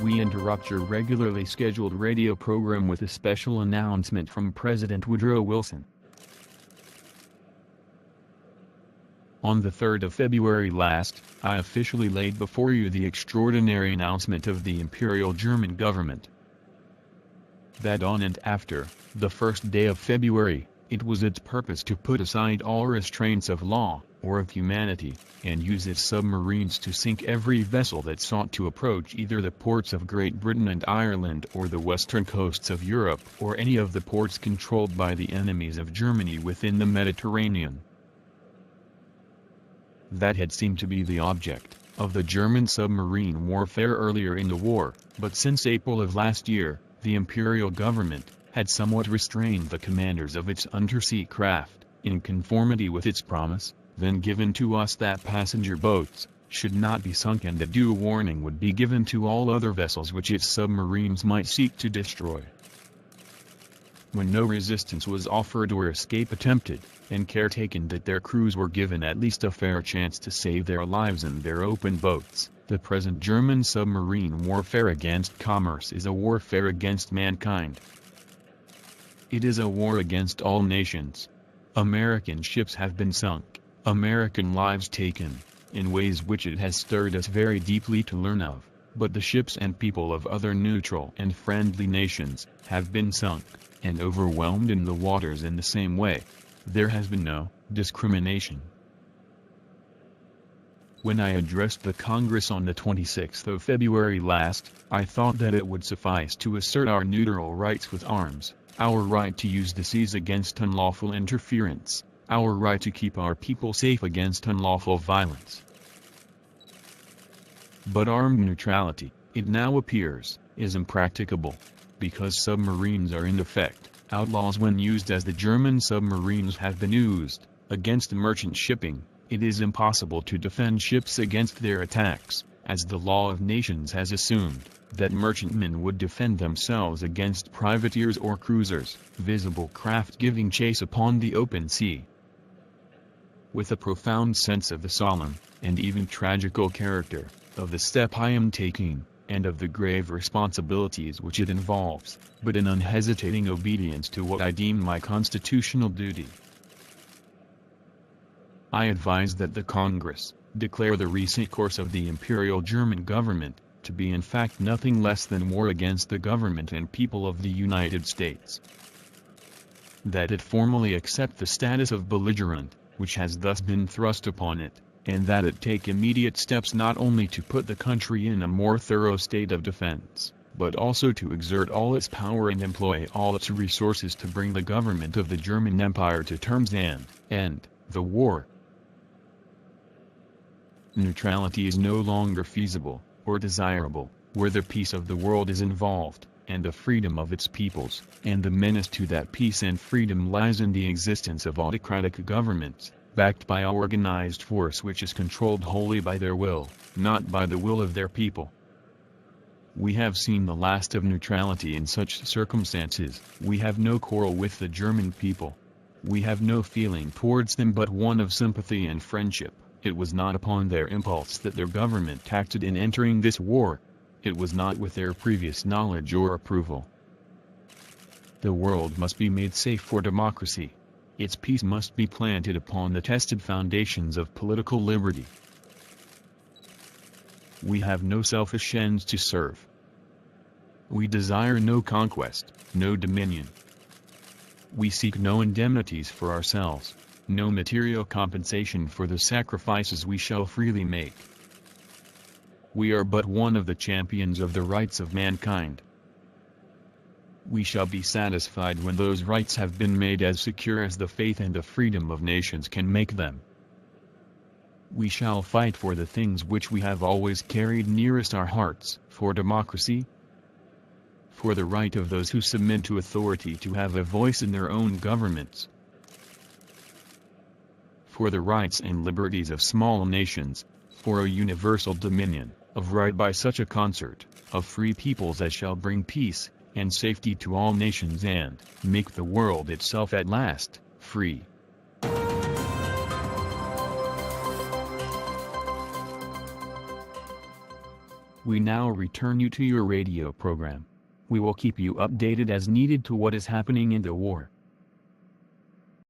We interrupt your regularly scheduled radio program with a special announcement from President Woodrow Wilson. On the 3rd of February last, I officially laid before you the extraordinary announcement of the Imperial German government that on and after the first day of February, it was its purpose to put aside all restraints of law, or of humanity, and use its submarines to sink every vessel that sought to approach either the ports of Great Britain and Ireland or the western coasts of Europe or any of the ports controlled by the enemies of Germany within the Mediterranean. That had seemed to be the object of the German submarine warfare earlier in the war, but since April of last year, the imperial government had somewhat restrained the commanders of its undersea craft, in conformity with its promise, then given to us that passenger boats should not be sunk and that due warning would be given to all other vessels which its submarines might seek to destroy. When no resistance was offered or escape attempted, and care taken that their crews were given at least a fair chance to save their lives in their open boats, the present German submarine warfare against commerce is a warfare against mankind. It is a war against all nations. American ships have been sunk, American lives taken, in ways which it has stirred us very deeply to learn of, but the ships and people of other neutral and friendly nations have been sunk and overwhelmed in the waters in the same way. There has been no discrimination. When I addressed the Congress on the 26th of February last, I thought that it would suffice to assert our neutral rights with arms, our right to use the seas against unlawful interference, our right to keep our people safe against unlawful violence. But armed neutrality, it now appears, is impracticable, because submarines are in effect outlaws when used as the German submarines have been used, against merchant shipping. It is impossible to defend ships against their attacks, as the law of nations has assumed that merchantmen would defend themselves against privateers or cruisers, visible craft giving chase upon the open sea. With a profound sense of the solemn, and even tragical character, of the step I am taking, and of the grave responsibilities which it involves, but in unhesitating obedience to what I deem my constitutional duty, I advise that the Congress declare the recent course of the Imperial German government to be in fact nothing less than war against the government and people of the United States. That it formally accept the status of belligerent, which has thus been thrust upon it, and that it take immediate steps not only to put the country in a more thorough state of defense, but also to exert all its power and employ all its resources to bring the government of the German Empire to terms and end the war. Neutrality is no longer feasible, or desirable, where the peace of the world is involved, and the freedom of its peoples, and the menace to that peace and freedom lies in the existence of autocratic governments, backed by an organized force which is controlled wholly by their will, not by the will of their people. We have seen the last of neutrality in such circumstances. We have no quarrel with the German people. We have no feeling towards them but one of sympathy and friendship. It was not upon their impulse that their government acted in entering this war. It was not with their previous knowledge or approval. The world must be made safe for democracy. Its peace must be planted upon the tested foundations of political liberty. We have no selfish ends to serve. We desire no conquest, no dominion. We seek no indemnities for ourselves, no material compensation for the sacrifices we shall freely make. We are but one of the champions of the rights of mankind. We shall be satisfied when those rights have been made as secure as the faith and the freedom of nations can make them. We shall fight for the things which we have always carried nearest our hearts, for democracy, for the right of those who submit to authority to have a voice in their own governments, for the rights and liberties of small nations, for a universal dominion, of right by such a concert, of free peoples as shall bring peace and safety to all nations and make the world itself at last free. We now return you to your radio program. We will keep you updated as needed to what is happening in the war.